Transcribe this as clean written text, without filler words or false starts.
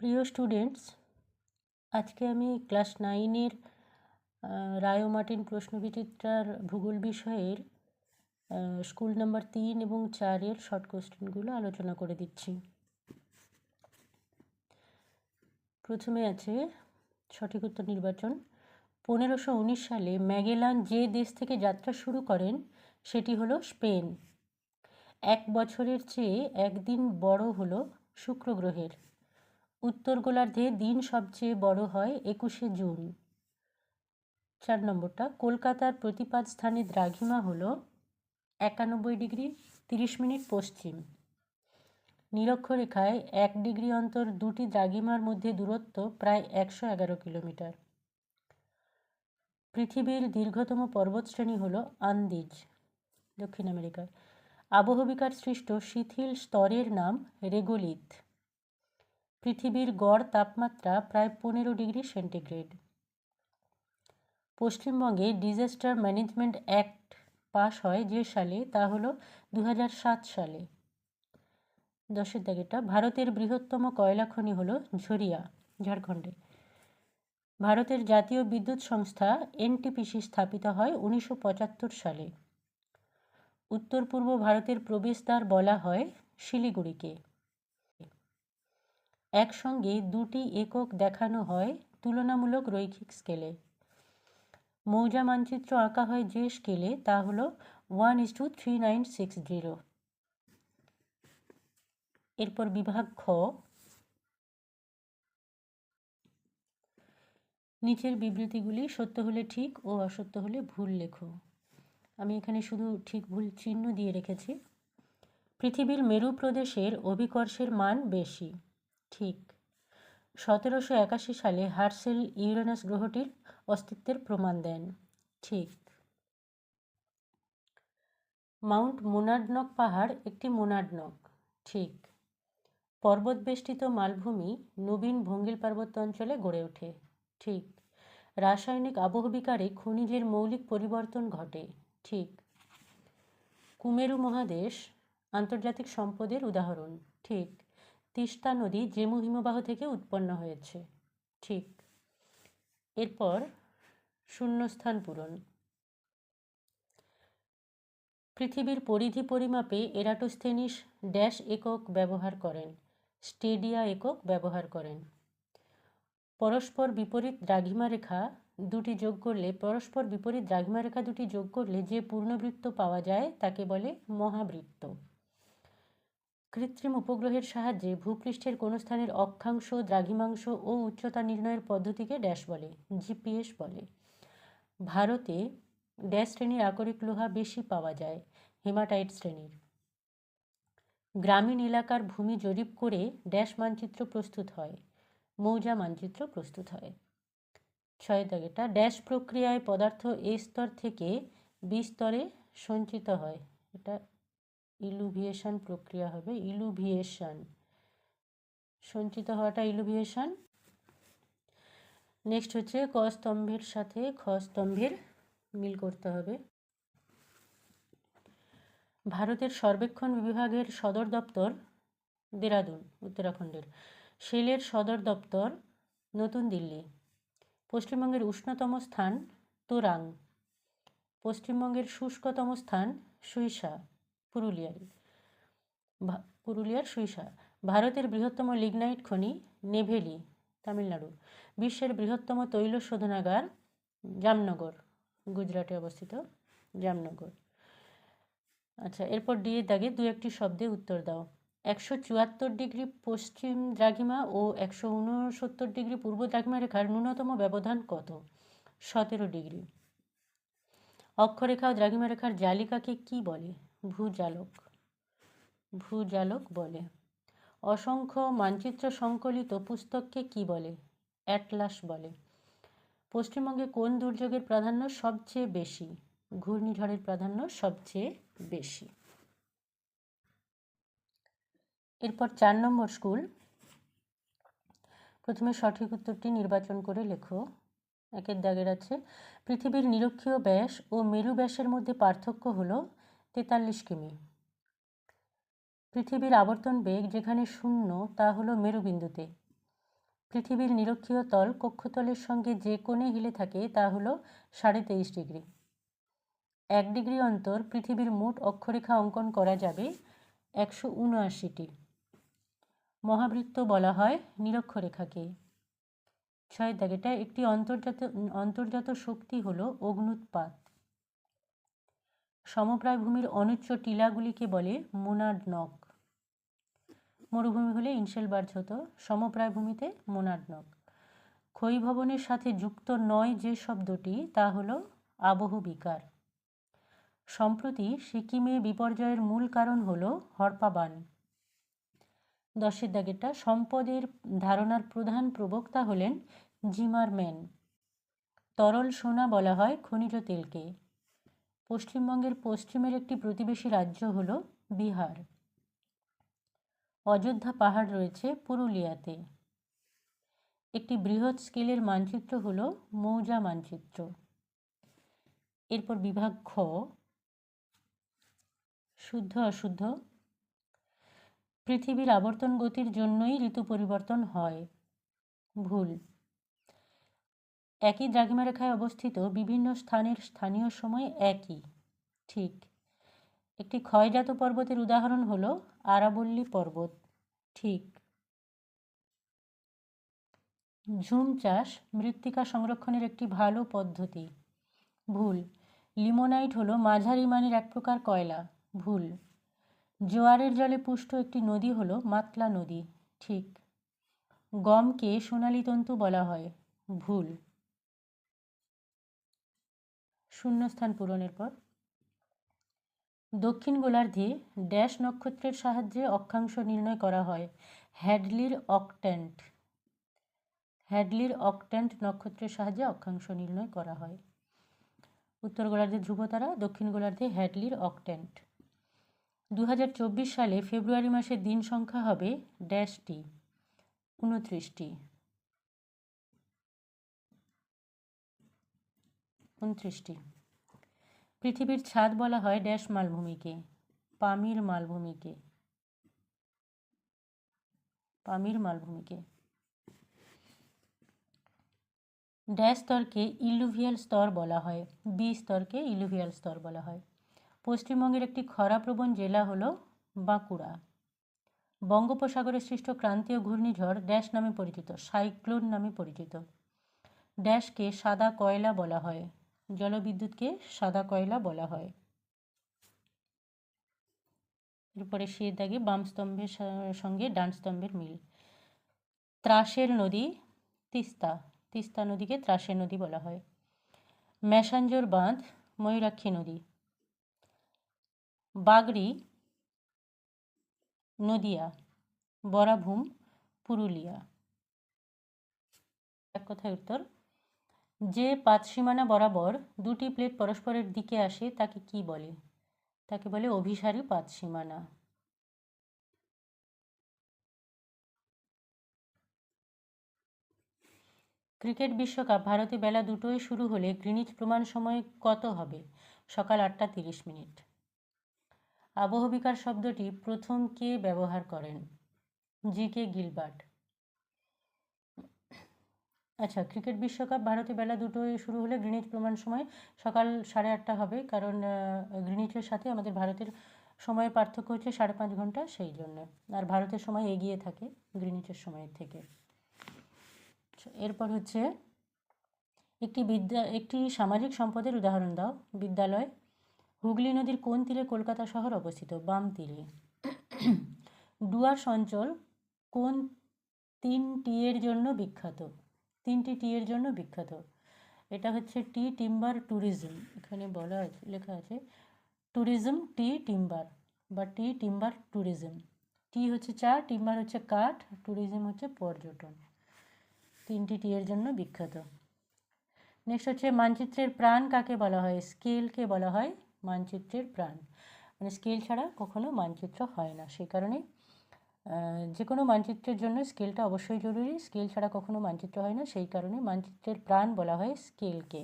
প্রিয় স্টুডেন্টস, আজকে আমি ক্লাস 9-এর রায় ও মার্টিন প্রশ্নবিচিত্রার ভূগোল বিষয়ের স্কুল নাম্বার 3 এবং 4-এর শর্ট কোশ্চেনগুলো আলোচনা করে দিচ্ছি। প্রথমে আছে সঠিক উত্তর নির্বাচন। 1519 সালে ম্যাগেলান যে দেশ থেকে যাত্রা শুরু করেন সেটি হলো স্পেন। 1 বছরের চেয়ে একদিন বড় হলো শুক্র গ্রহের। উত্তর গোলার্ধে দিন সবচেয়ে বড় হয় 21শে জুন। 4 নম্বরটা, কলকাতার প্রতিপাদ স্থানে দ্রাঘিমা হল 91 ডিগ্রি 30 মিনিট পশ্চিম। নিরক্ষরেখায় 1 ডিগ্রি অন্তর দুটি দ্রাঘিমার মধ্যে দূরত্ব প্রায় 111 কিলোমিটার। পৃথিবীর দীর্ঘতম পর্বতশ্রেণী হল আন্দিজ, দক্ষিণ আমেরিকায়। আবহবিকার সৃষ্ট শিথিল স্তরের নাম রেগোলিথ। পৃথিবীর গড় তাপমাত্রা প্রায় 15 ডিগ্রি সেন্টিগ্রেড। পশ্চিমবঙ্গে ডিজাস্টার ম্যানেজমেন্ট অ্যাক্ট পাস হয় যে সালে, তা হলো 2007 সালে। 10-এর দাগেটা, ভারতের বৃহত্তম কয়লা খনি হলো ঝরিয়া, ঝাড়খণ্ডে। ভারতের জাতীয় বিদ্যুৎ সংস্থা এনটিপিসি স্থাপিত হয় 1975 সালে। উত্তর পূর্ব ভারতের প্রবেশদ্বার বলা হয় শিলিগুড়িকে। একসঙ্গে দুটি একক দেখানো হয় তুলনামূলক রৈখিক স্কেলে। মৌজা মানচিত্র আঁকা হয় যে স্কেলে, তা হল 1:3960। এরপর বিভাগ খ, নিচের বিবৃতিগুলি সত্য হলে ঠিক ও অসত্য হলে ভুল লেখো। আমি এখানে শুধু ঠিক ভুল চিহ্ন দিয়ে রেখেছি। পৃথিবীর মেরু প্রদেশের অভিকর্ষের মান বেশি, ঠিক। 1781 সালে হার্শেল ইউরেনাস গ্রহটির অস্তিত্বের প্রমাণ দেন, ঠিক। মাউন্ট মোনাডনক পাহাড় একটি মোনাডনক, ঠিক। পর্বতবেষ্টিত মালভূমি নবীন ভঙ্গিল পার্বত্য অঞ্চলে গড়ে ওঠে, ঠিক। রাসায়নিক আবহবিকারে খনিজের মৌলিক পরিবর্তন ঘটে, ঠিক। কুমেরু মহাদেশ আন্তর্জাতিক সম্পদের উদাহরণ, ঠিক। তিস্তা নদী জেমু হিমবাহ থেকে উৎপন্ন হয়েছে, ঠিক। এরপর শূন্যস্থান পূরণ। পৃথিবীর পরিধি পরিমাপে এরাটোস্থেনিস ড্যাশ একক ব্যবহার করেন, স্টেডিয়া একক ব্যবহার করেন। পরস্পর বিপরীত দ্রাঘিমারেখা দুটি যোগ করলে যে পূর্ণবৃত্ত পাওয়া যায় তাকে বলে মহাবৃত্ত। কৃত্রিম উপগ্রহের সাহায্যে ভূপৃষ্ঠের কোনো স্থানের অক্ষাংশ, দ্রাঘিমাংশ ও উচ্চতা নির্ণয়ের পদ্ধতিকে ড্যাশ বলে, জিপিএস বলে। ভারতে ড্যাশ শ্রেণীর আকরিক লোহা বেশি পাওয়া যায়, হেমাটাইট শ্রেণীর। গ্রামীণ এলাকার ভূমি জরিপ করে ড্যাশ মানচিত্র প্রস্তুত হয়, মৌজা মানচিত্র প্রস্তুত হয়। 6 দাগেটা, ড্যাশ প্রক্রিয়ায় পদার্থ এ স্তর থেকে বি স্তরে সঞ্চিত হয়। এটা ইলুভিয়েশন প্রক্রিয়া হবে, ইলুভিয়েশন। সঞ্চিত হওয়াটা ইলুভিয়েশন। নেক্সট হচ্ছে ক স্তম্ভের সাথে খ স্তম্ভের মিল করতে হবে। ভারতের সর্বেক্ষণ বিভাগের সদর দপ্তর দেরাদুন, উত্তরাখণ্ডের। শেলের সদর দপ্তর নতুন দিল্লি। পশ্চিমবঙ্গের উষ্ণতম স্থান তোরাং। পশ্চিমবঙ্গের শুষ্কতম স্থান সুইসা, পুরুলিয়ার সুইসা। ভারতের বৃহত্তম লিগনাইট খনি নেভেলি, তামিলনাড়ু। বিশ্বের বৃহত্তম তৈল শোধনাগার জামনগর, গুজরাটে অবস্থিত, জামনগর। আচ্ছা, এরপর ডি এর দাগে 2-1টি শব্দে উত্তর দাও। 174 ডিগ্রি পশ্চিম দ্রাঘিমা ও 169 ডিগ্রি পূর্ব দ্রাঘিমা রেখার ন্যূনতম ব্যবধান কত? 17 ডিগ্রি। অক্ষরেখা ও দ্রাঘিমা রেখার জালিকাকে কি বলে? ভূজালক বলে। অসংখ্য মানচিত্র সংকলিত পুস্তককে কি বলে? অ্যাটলাস বলে। পশ্চিমবঙ্গে কোন দুর্যোগের প্রাধান্য সবচেয়ে বেশি? ঘূর্ণিঝড়ের প্রাধান্য সবচেয়ে বেশি। এরপর 4 নম্বর স্কুল। প্রথমে সঠিক উত্তরটি নির্বাচন করে লেখো। 1-এর দাগের আছে, পৃথিবীর নিরক্ষীয় ব্যাস ও মেরু ব্যাসের মধ্যে পার্থক্য হল 43 কিমি। পৃথিবীর আবর্তন বেগ যেখানে 0 তা হলো মেরুবিন্দুতে। পৃথিবীর নিরক্ষীয় তল কক্ষতলের সঙ্গে যে কোণে হেলে থাকে তা হল 23.5 ডিগ্রি। 1 ডিগ্রি অন্তর পৃথিবীর মোট অক্ষরেখা অঙ্কন করা যাবে 179টি। মহাবৃত্ত বলা হয় নিরক্ষরেখাকে। 6 দাগেটা একটি অন্তর্জাত শক্তি হল অগ্ন্যুৎপাত। সমপ্রায় ভূমির অনুচ্চ টিলাগুলিকে বলে মোনাড নক। মরুভূমি হলে ইনশেলবার্জ হতো, সমপ্রায় ভূমিতে মোনাড নক। ক্ষয়ীভবনের সাথে যুক্ত নয় যে শব্দটি তা হল আবহ বিকার। সম্প্রতি সিকিমে বিপর্যয়ের মূল কারণ হল হরপাবান। 10 দাগেরটা সম্পদের ধারণার প্রধান প্রবক্তা হলেন জিমারম্যান। তরল সোনা বলা হয় খনিজ তেলকে। পশ্চিমবঙ্গের পশ্চিমের একটি প্রতিবেশী রাজ্য হল বিহার। অযোধ্যা পাহাড় রয়েছে পুরুলিয়াতে। একটি বৃহৎ স্কেলের মানচিত্র হল মৌজা মানচিত্র। এরপর বিভাগ খ, শুদ্ধ অশুদ্ধ। পৃথিবীর আবর্তন গতির জন্যই ঋতু পরিবর্তন হয়। ভুল। একই দ্রাঘিমারেখায় অবস্থিত বিভিন্ন স্থানের স্থানীয় সময় একই। ঠিক। একটি ক্ষয়জাত পর্বতের উদাহরণ হল আরাবল্লী পর্বত। ঠিক। ঝুম চাষ মৃত্তিকা সংরক্ষণের একটি ভালো পদ্ধতি। ভুল। লিমোনাইট হলো মাঝারি মানের এক প্রকার কয়লা। ভুল। জোয়ারের জলে পুষ্ট একটি নদী হলো মাতলা নদী। ঠিক। গমকে সোনালী তন্তু বলা হয়। ভুল। শূন্যস্থান পূরণের পর দক্ষিণ গোলার্ধে ড্যাশ নক্ষত্রের সাহায্যে অক্ষাংশ নির্ণয় করা হয়। হ্যাডলির অক্ট্যান্ট। হ্যাডলির অক্ট্যান্ট নক্ষত্রের সাহায্যে অক্ষাংশ নির্ণয় করা হয়। উত্তর গোলার্ধে ধ্রুবতারা, দক্ষিণ গোলার্ধে হ্যাডলির অক্ট্যান্ট। 2024 সালে ফেব্রুয়ারি মাসের দিন সংখ্যা হবে ড্যাশটি 29টি। 29টি। পৃথিবীর ছাদ বলা হয় ড্যাশ মালভূমিকে। পামির মালভূমিকে। পামির মালভূমিকে। ড্যাশ স্তরকে ইলুভিয়াল স্তর বলা হয়। বি স্তরকে ইলুভিয়াল স্তর বলা হয়। পশ্চিমবঙ্গের একটি খরাপ্রবণ জেলা হল বাঁকুড়া। বঙ্গোপসাগরে সৃষ্ট ক্রান্তীয় ঘূর্ণিঝড় ড্যাশ নামে পরিচিত, সাইক্লোন নামে পরিচিত। ড্যাশকে সাদা কয়লা বলা হয়। জলবিদ্যুৎকে সাদা কয়লা বলা হয়। এরপরে সে দাগে বাম স্তম্ভের সঙ্গে ডান স্তম্ভের মিল। ত্রাসের নদী তিস্তা। তিস্তা নদীকে ত্রাসের নদী বলা হয়। ম্যাসাঞ্জোর বাঁধ ময়ূরাক্ষী নদী। বাগড়ি নদিয়া। বরাভূম পুরুলিয়া। এক কথায় উত্তর, যে পাতসীমানা বরাবর দুটি প্লেট পরস্পরের দিকে আসে তাকে কি বলে? তাকে বলে অভিসারী পাতসীমানা। ক্রিকেট বিশ্বকাপ ভারতে বেলা 2টোয় শুরু হলে গ্রিনিচ প্রমাণ সময় কত হবে? সকাল 8:30। আবহবিকার শব্দটি প্রথম কে ব্যবহার করেন? জি.কে. গিলবার্ট। আচ্ছা, ক্রিকেট বিশ্বকাপ ভারতে বেলা 2টোয় শুরু হলে গ্রিনিচ প্রমাণ সময় সকাল 8:30 হবে, কারণ গ্রিনিচের সাথে আমাদের ভারতের সময়ের পার্থক্য হচ্ছে 5.5 ঘন্টা, সেই জন্য। আর ভারতের সময় এগিয়ে থাকে গ্রিনিচের সময়ের থেকে। এরপর হচ্ছে একটি সামাজিক সম্পদের উদাহরণ দাও। বিদ্যালয়। হুগলি নদীর কোন তীরে কলকাতা শহর অবস্থিত? বাম তীরে। ডুয়ার্স অঞ্চল কোন 3টি এর জন্য বিখ্যাত? 3টি টি এর জন্য বিখ্যাত। এটা হচ্ছে টি, টিম্বার, ট্যুরিজম। এখানে বলা আছে, লেখা আছে ট্যুরিজম, টি, টিম্বার বা টি, টিম্বার, ট্যুরিজম। টি হচ্ছে চা, টিম্বার হচ্ছে কাঠ, ট্যুরিজম হচ্ছে পর্যটন। 3টি টি এর জন্য বিখ্যাত। নেক্সট হচ্ছে মানচিত্রের প্রাণ কাকে বলা হয়? স্কেলকে বলা হয় মানচিত্রের প্রাণ। মানে স্কেল ছাড়া কখনো মানচিত্র হয় না, সেই কারণে যে কোনো মানচিত্রের জন্য স্কেলটা অবশ্যই জরুরি। স্কেল ছাড়া কখনো মানচিত্র হয় না, সেই কারণে মানচিত্রের প্রাণ বলা হয় স্কেলকে।